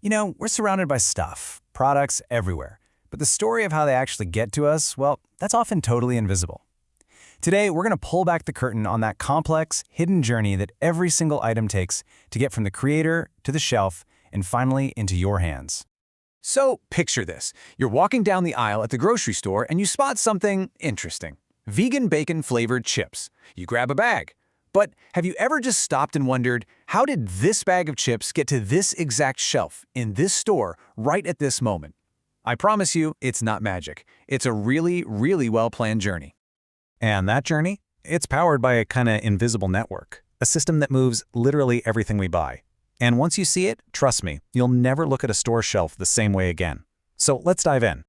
We're surrounded by stuff, products everywhere, but the story of how they actually get to us, well, that's often totally invisible. Today, we're going to pull back the curtain on that complex, hidden journey that every single item takes to get from the creator to the shelf and finally into your hands. So, picture this. You're walking down the aisle at the grocery store and you spot something interesting. Vegan bacon-flavored chips. You grab a bag. But have you ever just stopped and wondered, how did this bag of chips get to this exact shelf in this store right at this moment? I promise you, it's not magic. It's a really, really well-planned journey. And that journey? It's powered by a kind of invisible network, a system that moves literally everything we buy. And once you see it, trust me, you'll never look at a store shelf the same way again. So let's dive in.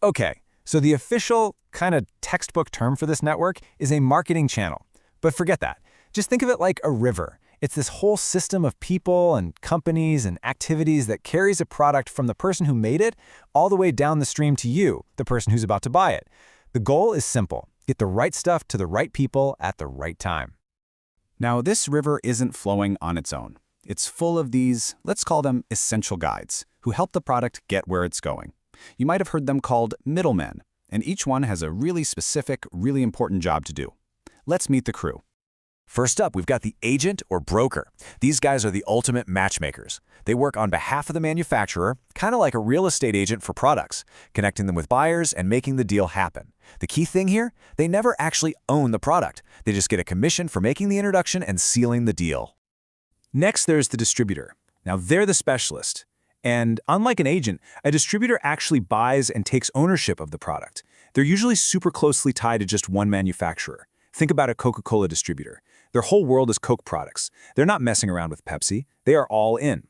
Okay, so the official, kind of textbook term for this network is a marketing channel. But forget that. Just think of it like a river. It's this whole system of people and companies and activities that carries a product from the person who made it all the way down the stream to you, the person who's about to buy it. The goal is simple. Get the right stuff to the right people at the right time. Now, this river isn't flowing on its own. It's full of these, let's call them essential guides, who help the product get where it's going. You might have heard them called middlemen, and each one has a really specific, really important job to do. Let's meet the crew. First up, we've got the agent or broker. These guys are the ultimate matchmakers. They work on behalf of the manufacturer, kind of like a real estate agent for products, connecting them with buyers and making the deal happen. The key thing here, they never actually own the product. They just get a commission for making the introduction and sealing the deal. Next, there's the distributor. Now, they're the specialist. And unlike an agent, a distributor actually buys and takes ownership of the product. They're usually super closely tied to just one manufacturer. Think about a Coca-Cola distributor. Their whole world is Coke products. They're not messing around with Pepsi. They are all in.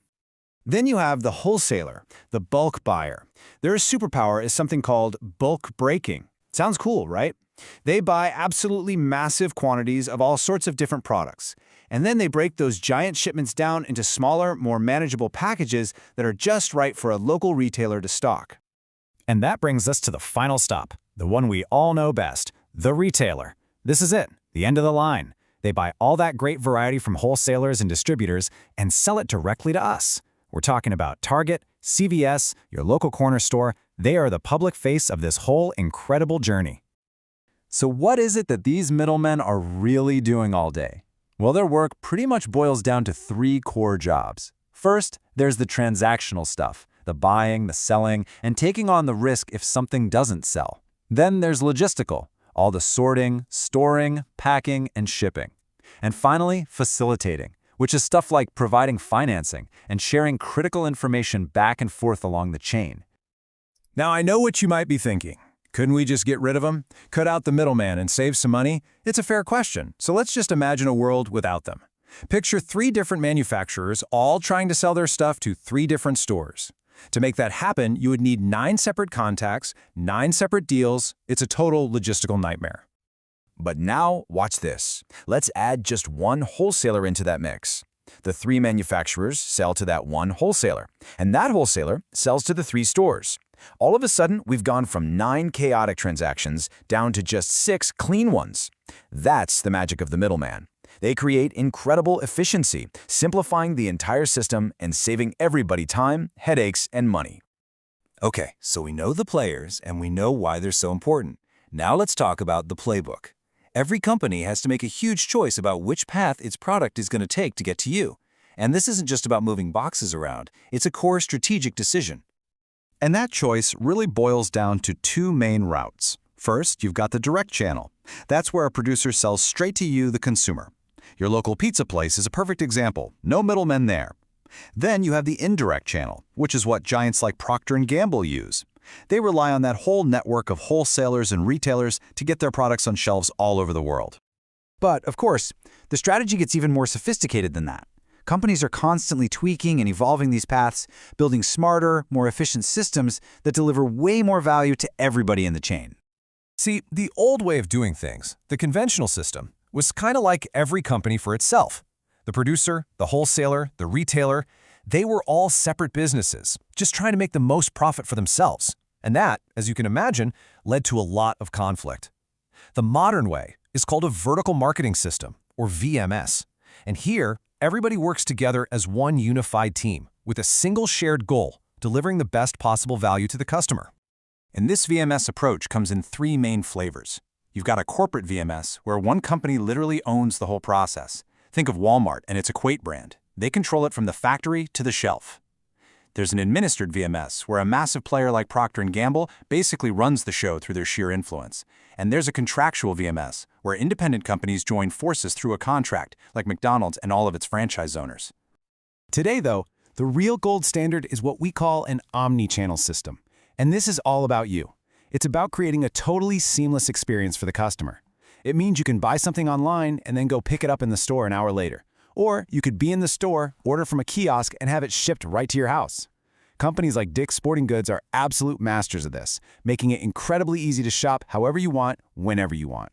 Then you have the wholesaler, the bulk buyer. Their superpower is something called bulk breaking. Sounds cool, right? They buy absolutely massive quantities of all sorts of different products. And then they break those giant shipments down into smaller, more manageable packages that are just right for a local retailer to stock. And that brings us to the final stop, the one we all know best, the retailer. This is it, the end of the line. They buy all that great variety from wholesalers and distributors and sell it directly to us. We're talking about Target, CVS, your local corner store. They are the public face of this whole incredible journey. So what is it that these middlemen are really doing all day? Well, their work pretty much boils down to three core jobs. First, there's the transactional stuff, the buying, the selling, and taking on the risk if something doesn't sell. Then there's logistical, all the sorting, storing, packing, and shipping. And finally, facilitating, which is stuff like providing financing and sharing critical information back and forth along the chain. Now, I know what you might be thinking. Couldn't we just get rid of them? Cut out the middleman and save some money? It's a fair question, so let's just imagine a world without them. Picture 3 different manufacturers all trying to sell their stuff to 3 different stores. To make that happen, you would need 9 separate contacts, 9 separate deals. It's a total logistical nightmare. But now, watch this. Let's add just one wholesaler into that mix. The 3 manufacturers sell to that one wholesaler, and that wholesaler sells to the 3 stores. All of a sudden, we've gone from 9 chaotic transactions down to just 6 clean ones. That's the magic of the middleman. They create incredible efficiency, simplifying the entire system and saving everybody time, headaches, and money. Okay, so we know the players and we know why they're so important. Now let's talk about the playbook. Every company has to make a huge choice about which path its product is going to take to get to you. And this isn't just about moving boxes around. It's a core strategic decision. And that choice really boils down to 2 main routes. First, you've got the direct channel. That's where a producer sells straight to you, the consumer. Your local pizza place is a perfect example. No middlemen there. Then you have the indirect channel, which is what giants like Procter & Gamble use. They rely on that whole network of wholesalers and retailers to get their products on shelves all over the world. But, of course, the strategy gets even more sophisticated than that. Companies are constantly tweaking and evolving these paths, building smarter, more efficient systems that deliver way more value to everybody in the chain. See, the old way of doing things, the conventional system, was kind of like every company for itself. The producer, the wholesaler, the retailer, they were all separate businesses, just trying to make the most profit for themselves. And that, as you can imagine, led to a lot of conflict. The modern way is called a vertical marketing system, or VMS. And here, everybody works together as one unified team, with a single shared goal, delivering the best possible value to the customer. And this VMS approach comes in three main flavors. You've got a corporate VMS, where one company literally owns the whole process. Think of Walmart and its Equate brand. They control it from the factory to the shelf. There's an administered VMS, where a massive player like Procter & Gamble basically runs the show through their sheer influence. And there's a contractual VMS, where independent companies join forces through a contract, like McDonald's and all of its franchise owners. Today, though, the real gold standard is what we call an omni-channel system. And this is all about you. It's about creating a totally seamless experience for the customer. It means you can buy something online and then go pick it up in the store an hour later. Or you could be in the store, order from a kiosk, and have it shipped right to your house. Companies like Dick's Sporting Goods are absolute masters of this, making it incredibly easy to shop however you want, whenever you want.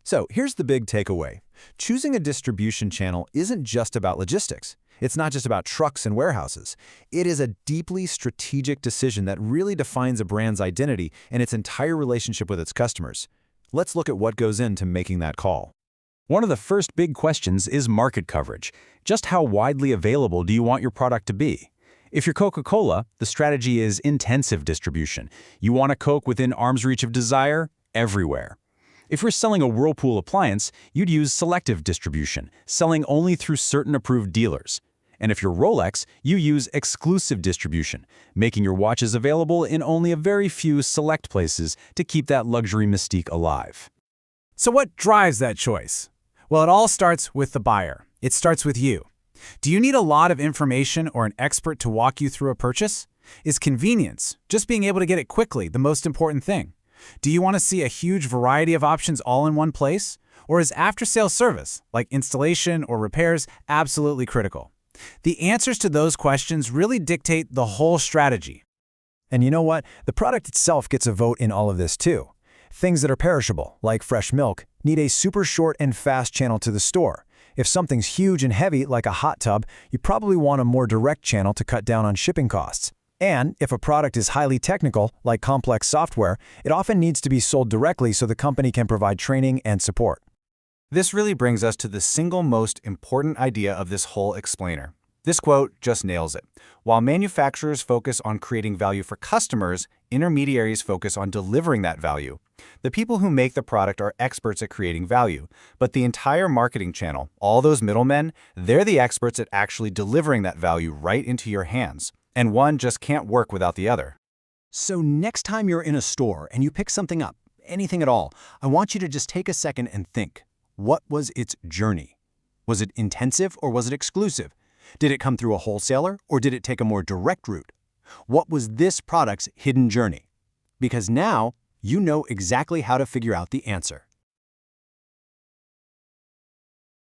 So here's the big takeaway. Choosing a distribution channel isn't just about logistics. It's not just about trucks and warehouses. It is a deeply strategic decision that really defines a brand's identity and its entire relationship with its customers. Let's look at what goes into making that call. One of the first big questions is market coverage. Just how widely available do you want your product to be? If you're Coca-Cola, the strategy is intensive distribution. You want a Coke within arm's reach of desire, everywhere. If you're selling a Whirlpool appliance, you'd use selective distribution, selling only through certain approved dealers. And if you're Rolex, you use exclusive distribution, making your watches available in only a very few select places to keep that luxury mystique alive. So what drives that choice? Well, it all starts with the buyer. It starts with you. Do you need a lot of information or an expert to walk you through a purchase? Is convenience, just being able to get it quickly, the most important thing? Do you want to see a huge variety of options all in one place? Or is after-sales service, like installation or repairs, absolutely critical? The answers to those questions really dictate the whole strategy. And you know what? The product itself gets a vote in all of this too. Things that are perishable, like fresh milk, need a super short and fast channel to the store. If something's huge and heavy, like a hot tub, you probably want a more direct channel to cut down on shipping costs. And if a product is highly technical, like complex software, it often needs to be sold directly so the company can provide training and support. This really brings us to the single most important idea of this whole explainer. This quote just nails it. While manufacturers focus on creating value for customers, intermediaries focus on delivering that value. The people who make the product are experts at creating value, but the entire marketing channel, all those middlemen, they're the experts at actually delivering that value right into your hands. And one just can't work without the other. So next time you're in a store and you pick something up, anything at all, I want you to just take a second and think, what was its journey? Was it intensive or was it exclusive? Did it come through a wholesaler or did it take a more direct route? What was this product's hidden journey? Because now you know exactly how to figure out the answer.